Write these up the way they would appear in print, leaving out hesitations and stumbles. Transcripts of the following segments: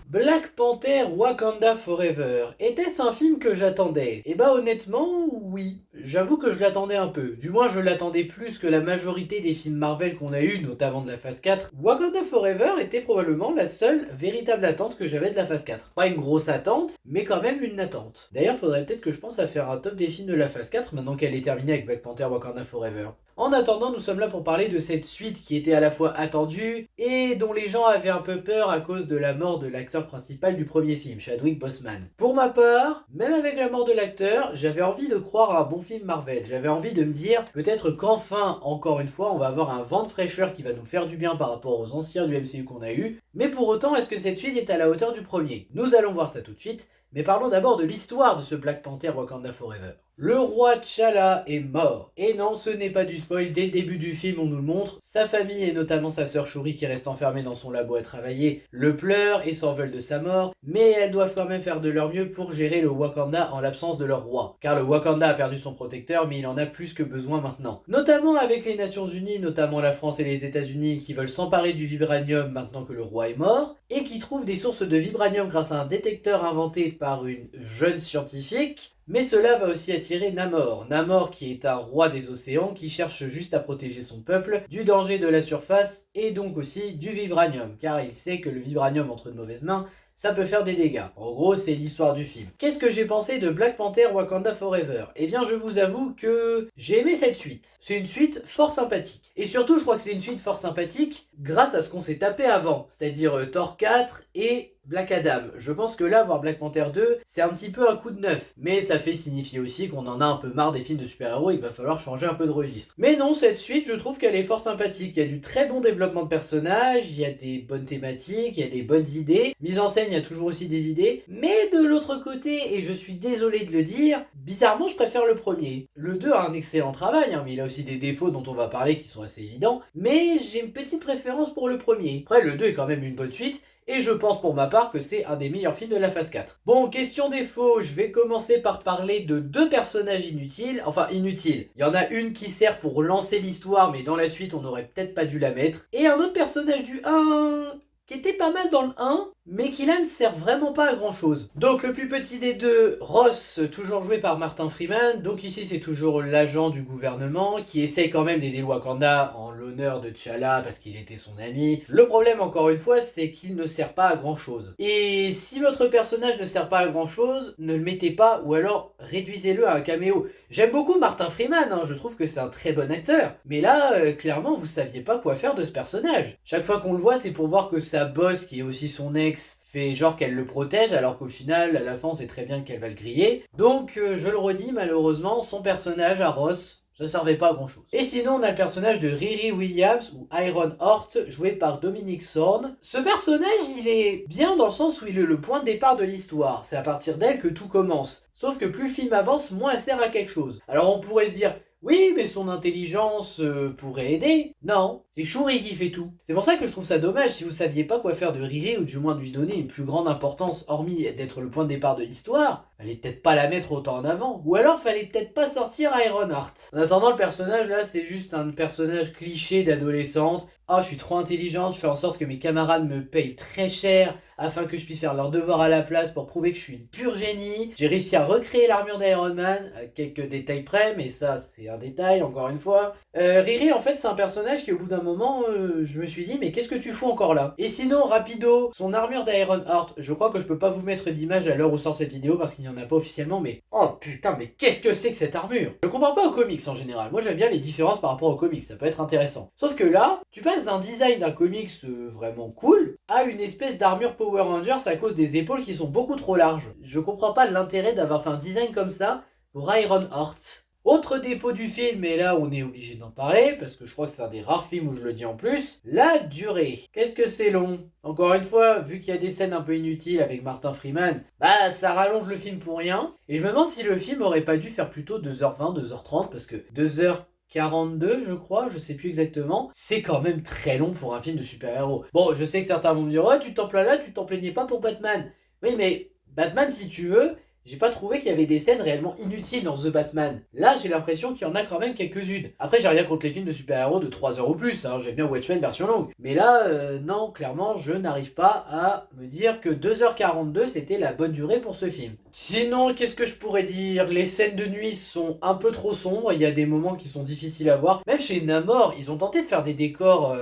Black Panther Wakanda Forever, était-ce un film que j'attendais? Eh bah honnêtement, oui. J'avoue que je l'attendais un peu. Du moins, je l'attendais plus que la majorité des films Marvel qu'on a eu, notamment de la phase 4. Wakanda Forever était probablement la seule véritable attente que j'avais de la phase 4. Pas une grosse attente, mais quand même une attente. D'ailleurs, faudrait peut-être que je pense à faire un top des films de la phase 4 maintenant qu'elle est terminée avec Black Panther Wakanda Forever. En attendant, nous sommes là pour parler de cette suite qui était à la fois attendue et dont les gens avaient un peu peur à cause de la mort de l'acteur principal du premier film, Chadwick Boseman. Pour ma part, même avec la mort de l'acteur, j'avais envie de croire à un bon film Marvel. J'avais envie de me dire peut-être qu'enfin, encore une fois, on va avoir un vent de fraîcheur qui va nous faire du bien par rapport aux anciens du MCU qu'on a eu. Mais pour autant, est-ce que cette suite est à la hauteur du premier? Nous allons voir ça tout de suite. Mais parlons d'abord de l'histoire de ce Black Panther Wakanda Forever. Le roi T'Challa est mort. Et non, ce n'est pas du spoil, dès le début du film on nous le montre. Sa famille, et notamment sa sœur Shuri qui reste enfermée dans son labo à travailler, le pleurent et s'en veulent de sa mort. Mais elles doivent quand même faire de leur mieux pour gérer le Wakanda en l'absence de leur roi. Car le Wakanda a perdu son protecteur, mais il en a plus que besoin maintenant. Notamment avec les Nations Unies, notamment la France et les États-Unis qui veulent s'emparer du vibranium maintenant que le roi est mort. Et qui trouvent des sources de vibranium grâce à un détecteur inventé par une jeune scientifique. Mais cela va aussi attirer Namor. Namor qui est un roi des océans qui cherche juste à protéger son peuple du danger de la surface et donc aussi du vibranium. Car il sait que le vibranium entre de mauvaises mains, ça peut faire des dégâts. En gros, c'est l'histoire du film. Qu'est-ce que j'ai pensé de Black Panther Wakanda Forever? Eh bien, je vous avoue que j'ai aimé cette suite. C'est une suite fort sympathique. Et surtout, je crois que c'est une suite fort sympathique grâce à ce qu'on s'est tapé avant. C'est-à-dire Thor 4 et Black Adam. Je pense que là, voir Black Panther 2, c'est un petit peu un coup de neuf. Mais ça fait signifier aussi qu'on en a un peu marre des films de super-héros et qu'il va falloir changer un peu de registre. Mais non, cette suite, je trouve qu'elle est fort sympathique. Il y a du très bon développement de personnages, il y a des bonnes thématiques, il y a des bonnes idées. Mise en scène, il y a toujours aussi des idées. Mais de l'autre côté, et je suis désolé de le dire, bizarrement, je préfère le premier. Le 2 a un excellent travail, mais il a aussi des défauts dont on va parler qui sont assez évidents. Mais j'ai une petite préférence pour le premier. Après, le 2 est quand même une bonne suite. Et je pense pour ma part que c'est un des meilleurs films de la phase 4. Bon, question défaut, je vais commencer par parler de deux personnages inutiles. Enfin, inutiles. Il y en a une qui sert pour lancer l'histoire, mais dans la suite, on n'aurait peut-être pas dû la mettre. Et un autre personnage du 1 qui était pas mal dans le 1, mais qui là ne sert vraiment pas à grand chose. Donc le plus petit des deux, Ross, toujours joué par Martin Freeman. Donc ici c'est toujours l'agent du gouvernement qui essaye quand même d'aider Wakanda en l'honneur de T'Challa parce qu'il était son ami. Le problème encore une fois c'est qu'il ne sert pas à grand chose. Et si votre personnage ne sert pas à grand chose, ne le mettez pas ou alors réduisez-le à un caméo. J'aime beaucoup Martin Freeman, je trouve que c'est un très bon acteur. Mais là, clairement vous saviez pas quoi faire de ce personnage. Chaque fois qu'on le voit c'est pour voir que sa boss qui est aussi son ex fait genre qu'elle le protège alors qu'au final à la fin on sait très bien qu'elle va le griller. Donc je le redis, malheureusement son personnage à Ross, ça servait pas à grand chose. Et sinon on a le personnage de Riri Williams ou Iron Heart joué par Dominic Thorne. Ce personnage il est bien dans le sens où il est le point de départ de l'histoire. C'est à partir d'elle que tout commence. Sauf que plus le film avance, moins elle sert à quelque chose. Alors on pourrait se dire oui, mais son intelligence pourrait aider. Non, c'est Shuri qui fait tout. C'est pour ça que je trouve ça dommage si vous saviez pas quoi faire de Riri ou du moins de lui donner une plus grande importance, hormis d'être le point de départ de l'histoire. Fallait peut-être pas la mettre autant en avant. Ou alors fallait peut-être pas sortir Ironheart. En attendant, le personnage là, c'est juste un personnage cliché d'adolescente. Oh, je suis trop intelligente, je fais en sorte que mes camarades me payent très cher afin que je puisse faire leurs devoirs à la place pour prouver que je suis une pure génie. J'ai réussi à recréer l'armure d'Iron Man, à quelques détails près, mais ça c'est un détail encore une fois. Riri en fait c'est un personnage qui au bout d'un moment, je me suis dit mais qu'est-ce que tu fous encore là? Et sinon rapido, son armure d'Iron Heart, je crois que je peux pas vous mettre d'image à l'heure où sort cette vidéo parce qu'il n'y en a pas officiellement, mais oh putain mais qu'est-ce que c'est que cette armure? Je comprends pas aux comics en général, moi j'aime bien les différences par rapport aux comics, ça peut être intéressant. Sauf que là, tu passes d'un design d'un comics vraiment cool à une espèce d'armure Power Rangers à cause des épaules qui sont beaucoup trop larges. Je comprends pas l'intérêt d'avoir fait un design comme ça pour Iron Heart. Autre défaut du film, et là on est obligé d'en parler, parce que je crois que c'est un des rares films où je le dis en plus, la durée. Qu'est-ce que c'est long? Encore une fois, vu qu'il y a des scènes un peu inutiles avec Martin Freeman, bah ça rallonge le film pour rien. Et je me demande si le film aurait pas dû faire plutôt 2h20, 2h30, parce que 2h42 je crois, je sais plus exactement. C'est quand même très long pour un film de super-héros. Bon, je sais que certains vont me dire « Ouais, tu t'en plains là, tu t'en plaignais pas pour Batman. » Oui, mais Batman, si tu veux, j'ai pas trouvé qu'il y avait des scènes réellement inutiles dans The Batman. Là, j'ai l'impression qu'il y en a quand même quelques-unes. Après, j'ai rien contre les films de super-héros de 3 heures ou plus, hein. J'aime bien Watchmen version longue. Mais là, non, clairement, je n'arrive pas à me dire que 2h42 c'était la bonne durée pour ce film. Sinon, qu'est-ce que je pourrais dire? Les scènes de nuit sont un peu trop sombres, il y a des moments qui sont difficiles à voir. Même chez Namor, ils ont tenté de faire des décors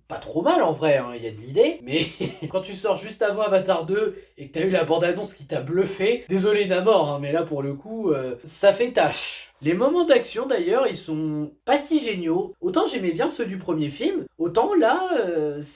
pas trop mal en vrai, hein, il y a de l'idée, mais quand tu sors juste avant Avatar 2 et que t'as eu la bande-annonce qui t'a bluffé, désolé Namor, hein, mais là pour le coup, ça fait tâche. Les moments d'action d'ailleurs, ils sont pas si géniaux. Autant j'aimais bien ceux du premier film, autant là,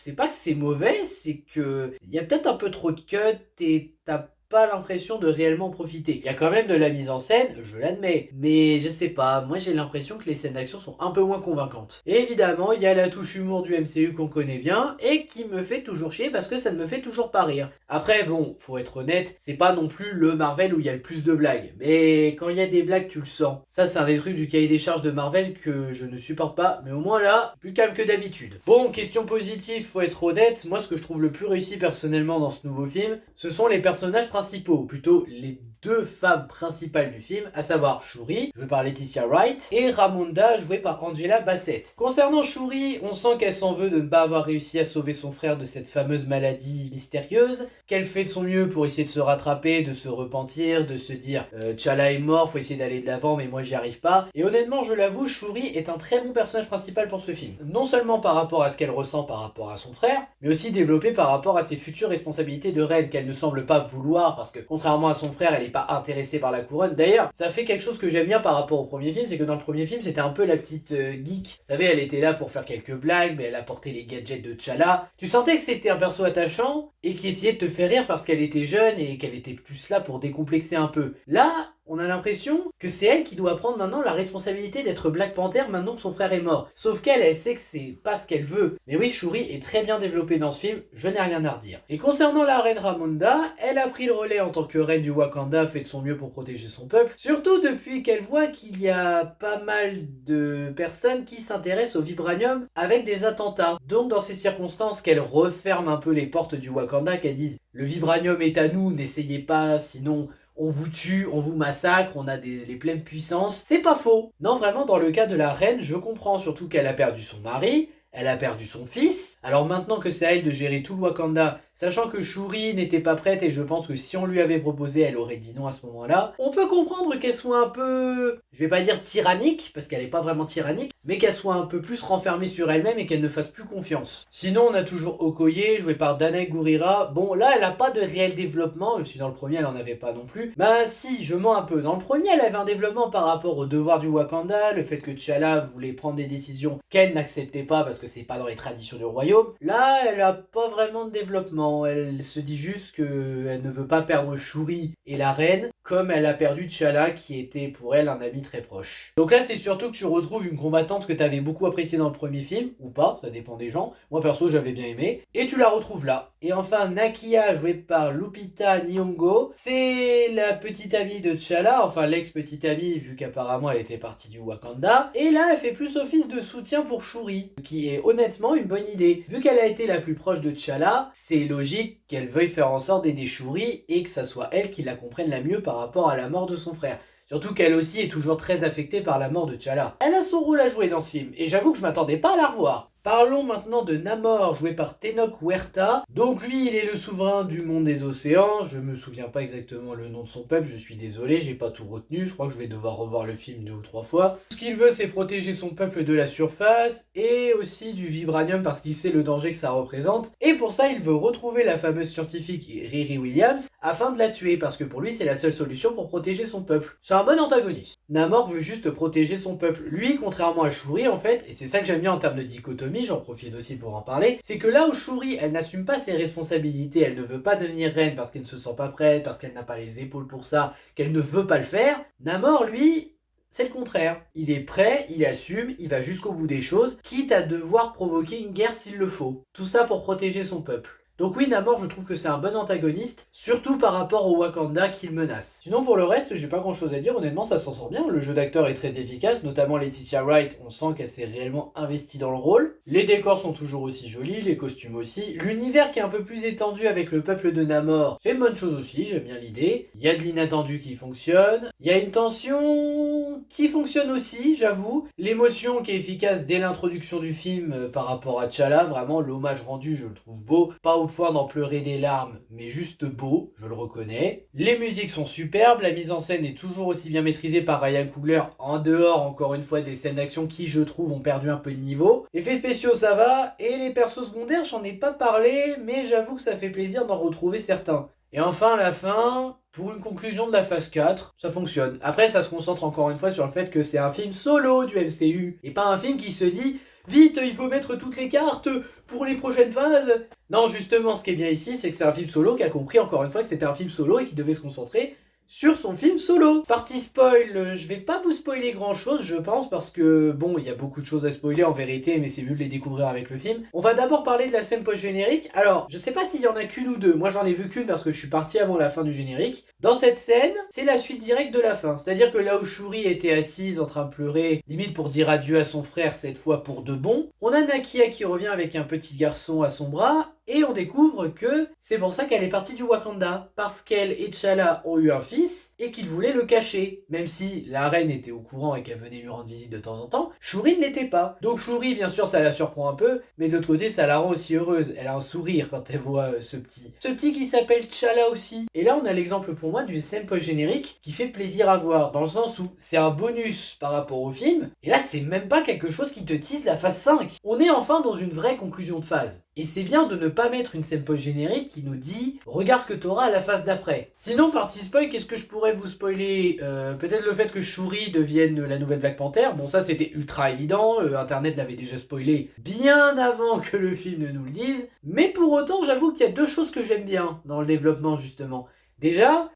c'est pas que c'est mauvais, c'est que il y a peut-être un peu trop de cuts et t'as pas l'impression de réellement profiter. Il y a quand même de la mise en scène, je l'admets, mais je sais pas, moi j'ai l'impression que les scènes d'action sont un peu moins convaincantes. Et évidemment, il y a la touche humour du MCU qu'on connaît bien et qui me fait toujours chier parce que ça ne me fait toujours pas rire. Après bon, faut être honnête, c'est pas non plus le Marvel où il y a le plus de blagues, mais quand il y a des blagues, tu le sens. Ça c'est un des trucs du cahier des charges de Marvel que je ne supporte pas, mais au moins là, plus calme que d'habitude. Bon, question positive, faut être honnête, moi ce que je trouve le plus réussi personnellement dans ce nouveau film, ce sont les personnages principaux, ou plutôt les deux femmes principales du film, à savoir Shuri, jouée par Letitia Wright, et Ramonda, jouée par Angela Bassett. Concernant Shuri, on sent qu'elle s'en veut de ne pas avoir réussi à sauver son frère de cette fameuse maladie mystérieuse, qu'elle fait de son mieux pour essayer de se rattraper, de se repentir, de se dire T'Challa est mort, faut essayer d'aller de l'avant, mais moi j'y arrive pas. Et honnêtement, je l'avoue, Shuri est un très bon personnage principal pour ce film. Non seulement par rapport à ce qu'elle ressent par rapport à son frère, mais aussi développé par rapport à ses futures responsabilités de reine qu'elle ne semble pas vouloir, parce que contrairement à son frère, elle n'est pas intéressée par la couronne. D'ailleurs, ça fait quelque chose que j'aime bien par rapport au premier film, c'est que dans le premier film, c'était un peu la petite geek. Vous savez, elle était là pour faire quelques blagues, mais elle apportait les gadgets de T'Challa. Tu sentais que c'était un perso attachant et qui essayait de te faire rire parce qu'elle était jeune et qu'elle était plus là pour décomplexer un peu. Là, on a l'impression que c'est elle qui doit prendre maintenant la responsabilité d'être Black Panther maintenant que son frère est mort. Sauf qu'elle, elle sait que c'est pas ce qu'elle veut. Mais oui, Shuri est très bien développée dans ce film, je n'ai rien à redire. Et concernant la reine Ramonda, elle a pris le relais en tant que reine du Wakanda, fait de son mieux pour protéger son peuple. Surtout depuis qu'elle voit qu'il y a pas mal de personnes qui s'intéressent au vibranium avec des attentats. Donc dans ces circonstances, qu'elle referme un peu les portes du Wakanda, qu'elle dise le vibranium est à nous, n'essayez pas, sinon on vous tue, on vous massacre, on a les pleines puissances. C'est pas faux. Non, vraiment, dans le cas de la reine, je comprends surtout qu'elle a perdu son mari, elle a perdu son fils. Alors maintenant que c'est à elle de gérer tout le Wakanda, sachant que Shuri n'était pas prête et je pense que si on lui avait proposé, elle aurait dit non à ce moment-là, on peut comprendre qu'elle soit un peu, je vais pas dire tyrannique, parce qu'elle est pas vraiment tyrannique, mais qu'elle soit un peu plus renfermée sur elle-même et qu'elle ne fasse plus confiance. Sinon, on a toujours Okoye, jouée par Danai Gurira. Bon, là, elle a pas de réel développement, même si dans le premier, elle en avait pas non plus. Bah si, je mens un peu. Dans le premier, elle avait un développement par rapport au devoir du Wakanda, le fait que T'Challa voulait prendre des décisions qu'elle n'acceptait pas parce que c'est pas dans les traditions du royaume. Là, elle a pas vraiment de développement. Elle se dit juste qu'elle ne veut pas perdre Shuri et la reine, comme elle a perdu T'Challa qui était pour elle un ami très proche. Donc là, c'est surtout que tu retrouves une combattante que tu avais beaucoup appréciée dans le premier film, ou pas, ça dépend des gens. Moi perso, j'avais bien aimé. Et tu la retrouves là. Et enfin, Nakia, jouée par Lupita Nyong'o, c'est la petite amie de T'Challa, enfin l'ex-petite amie, vu qu'apparemment elle était partie du Wakanda. Et là, elle fait plus office de soutien pour Shuri, qui est honnêtement une bonne idée. Vu qu'elle a été la plus proche de T'Challa, c'est logique qu'elle veuille faire en sorte d'aider Shuri et que ça soit elle qui la comprenne la mieux par rapport à la mort de son frère. Surtout qu'elle aussi est toujours très affectée par la mort de T'Challa. Elle a son rôle à jouer dans ce film, et j'avoue que je m'attendais pas à la revoir. Parlons maintenant de Namor, joué par Tenoch Huerta. Donc lui, il est le souverain du monde des océans. Je me souviens pas exactement le nom de son peuple, je suis désolé, j'ai pas tout retenu. Je crois que je vais devoir revoir le film 2 ou 3 fois. Ce qu'il veut, c'est protéger son peuple de la surface et aussi du vibranium parce qu'il sait le danger que ça représente. Et pour ça, il veut retrouver la fameuse scientifique Riri Williams afin de la tuer parce que pour lui, c'est la seule solution pour protéger son peuple. C'est un bon antagoniste. Namor veut juste protéger son peuple. Lui, contrairement à Shuri en fait, et c'est ça que j'aime bien en termes de dichotomie, j'en profite aussi pour en parler, c'est que là où Shuri, elle n'assume pas ses responsabilités, elle ne veut pas devenir reine parce qu'elle ne se sent pas prête, parce qu'elle n'a pas les épaules pour ça, qu'elle ne veut pas le faire, Namor, lui, c'est le contraire. Il est prêt, il assume, il va jusqu'au bout des choses, quitte à devoir provoquer une guerre s'il le faut. Tout ça pour protéger son peuple. Donc oui, Namor, je trouve que c'est un bon antagoniste, surtout par rapport au Wakanda qu'il menace. Sinon pour le reste, j'ai pas grand chose à dire, honnêtement ça s'en sort bien, le jeu d'acteur est très efficace, notamment Letitia Wright, on sent qu'elle s'est réellement investie dans le rôle. Les décors sont toujours aussi jolis, les costumes aussi. L'univers qui est un peu plus étendu avec le peuple de Namor, c'est une bonne chose aussi, j'aime bien l'idée. Il y a de l'inattendu qui fonctionne, il y a une tension qui fonctionne aussi, j'avoue. L'émotion qui est efficace dès l'introduction du film par rapport à T'Challa, vraiment l'hommage rendu je le trouve beau, pas au point d'en pleurer des larmes, mais juste beau, je le reconnais. Les musiques sont superbes, la mise en scène est toujours aussi bien maîtrisée par Ryan Coogler, en dehors encore une fois des scènes d'action qui je trouve ont perdu un peu de niveau. Effets spéciaux ça va, et les persos secondaires j'en ai pas parlé, mais j'avoue que ça fait plaisir d'en retrouver certains. Et enfin la fin, pour une conclusion de la phase 4, ça fonctionne. Après ça se concentre encore une fois sur le fait que c'est un film solo du MCU, et pas un film qui se dit vite, il faut mettre toutes les cartes pour les prochaines phases. Non, justement, ce qui est bien ici, c'est que c'est un film solo qui a compris encore une fois que c'était un film solo et qui devait se concentrer sur son film solo. Partie spoil, je vais pas vous spoiler grand chose, je pense, parce que bon, il y a beaucoup de choses à spoiler en vérité, mais c'est mieux de les découvrir avec le film. On va d'abord parler de la scène post-générique. Alors, je sais pas s'il y en a qu'une ou deux, moi j'en ai vu qu'une parce que je suis parti avant la fin du générique. Dans cette scène, c'est la suite directe de la fin, c'est-à-dire que là où Shuri était assise en train de pleurer, limite pour dire adieu à son frère, cette fois pour de bon, on a Nakia qui revient avec un petit garçon à son bras, et on découvre que c'est pour ça qu'elle est partie du Wakanda, parce qu'elle et T'Challa ont eu un fils et qu'ils voulaient le cacher. Même si la reine était au courant et qu'elle venait lui rendre visite de temps en temps, Shuri ne l'était pas. Donc Shuri, bien sûr, ça la surprend un peu, mais de l'autre côté, ça la rend aussi heureuse. Elle a un sourire quand elle voit ce petit. Ce petit qui s'appelle T'Challa aussi. Et là, on a l'exemple pour moi du scène post-générique qui fait plaisir à voir, dans le sens où c'est un bonus par rapport au film, et là, c'est même pas quelque chose qui te tease la phase 5. On est enfin dans une vraie conclusion de phase. Et c'est bien de ne pas mettre une scène post-générique qui nous dit « Regarde ce que t'auras à la phase d'après ». Sinon, partie spoil, qu'est-ce que je pourrais vous spoiler? Peut-être le fait que Shuri devienne la nouvelle Black Panther. Bon, ça c'était ultra évident, Internet l'avait déjà spoilé bien avant que le film ne nous le dise. Mais pour autant, j'avoue qu'il y a deux choses que j'aime bien dans le développement justement. Déjà,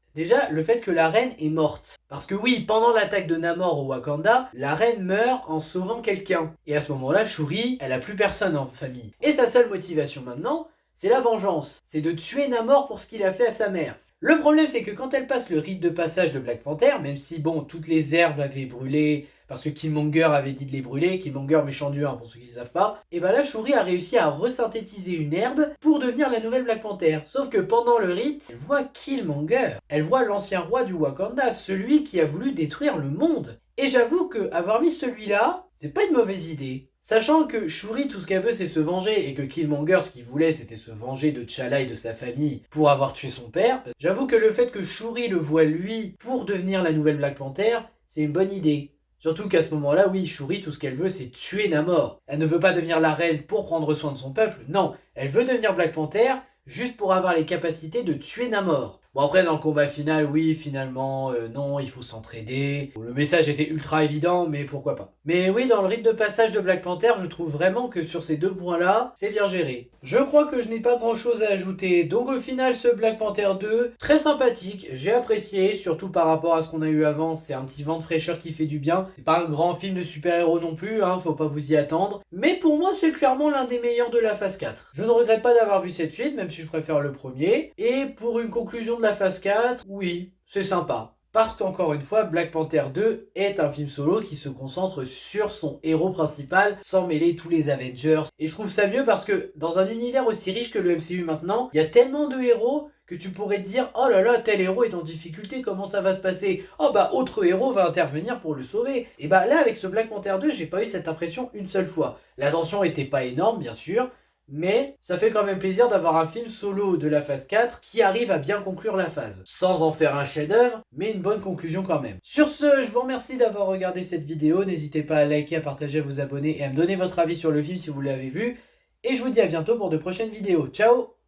le fait que la reine est morte. Parce que oui, pendant l'attaque de Namor au Wakanda, la reine meurt en sauvant quelqu'un. Et à ce moment-là, Shuri, elle a plus personne en famille. Et sa seule motivation maintenant, c'est la vengeance. C'est de tuer Namor pour ce qu'il a fait à sa mère. Le problème, c'est que quand elle passe le rite de passage de Black Panther, même si bon, toutes les herbes avaient brûlé, parce que Killmonger avait dit de les brûler, Killmonger méchant du 1 pour ceux qui ne savent pas, et bah là Shuri a réussi à resynthétiser une herbe pour devenir la nouvelle Black Panther. Sauf que pendant le rite, elle voit Killmonger, elle voit l'ancien roi du Wakanda, celui qui a voulu détruire le monde. Et j'avoue que avoir mis celui-là, c'est pas une mauvaise idée. Sachant que Shuri, tout ce qu'elle veut, c'est se venger, et que Killmonger, ce qu'il voulait, c'était se venger de T'Challa et de sa famille pour avoir tué son père, j'avoue que le fait que Shuri le voit lui pour devenir la nouvelle Black Panther, c'est une bonne idée. Surtout qu'à ce moment-là, oui, Shuri, tout ce qu'elle veut, c'est tuer Namor. Elle ne veut pas devenir la reine pour prendre soin de son peuple, non. Elle veut devenir Black Panther juste pour avoir les capacités de tuer Namor. Bon après dans le combat final, oui finalement, non, il faut s'entraider. Bon, le message était ultra évident, mais pourquoi pas. Mais oui, dans le rite de passage de Black Panther, je trouve vraiment que sur ces deux points-là, c'est bien géré. Je crois que je n'ai pas grand-chose à ajouter, donc au final ce Black Panther 2, très sympathique, j'ai apprécié, surtout par rapport à ce qu'on a eu avant, c'est un petit vent de fraîcheur qui fait du bien. C'est pas un grand film de super-héros non plus, hein, faut pas vous y attendre. Mais pour moi c'est clairement l'un des meilleurs de la phase 4. Je ne regrette pas d'avoir vu cette suite, même si je préfère le premier. Et pour une conclusion de la phase 4, oui, c'est sympa. Parce qu'encore une fois, Black Panther 2 est un film solo qui se concentre sur son héros principal sans mêler tous les Avengers. Et je trouve ça mieux parce que dans un univers aussi riche que le MCU maintenant, il y a tellement de héros que tu pourrais te dire « Oh là là, tel héros est en difficulté, comment ça va se passer ? Oh bah, autre héros va intervenir pour le sauver. » Et bah là, avec ce Black Panther 2, j'ai pas eu cette impression une seule fois. La tension était pas énorme, bien sûr, mais ça fait quand même plaisir d'avoir un film solo de la phase 4 qui arrive à bien conclure la phase. Sans en faire un chef-d'œuvre, mais une bonne conclusion quand même. Sur ce, je vous remercie d'avoir regardé cette vidéo. N'hésitez pas à liker, à partager, à vous abonner et à me donner votre avis sur le film si vous l'avez vu. Et je vous dis à bientôt pour de prochaines vidéos. Ciao!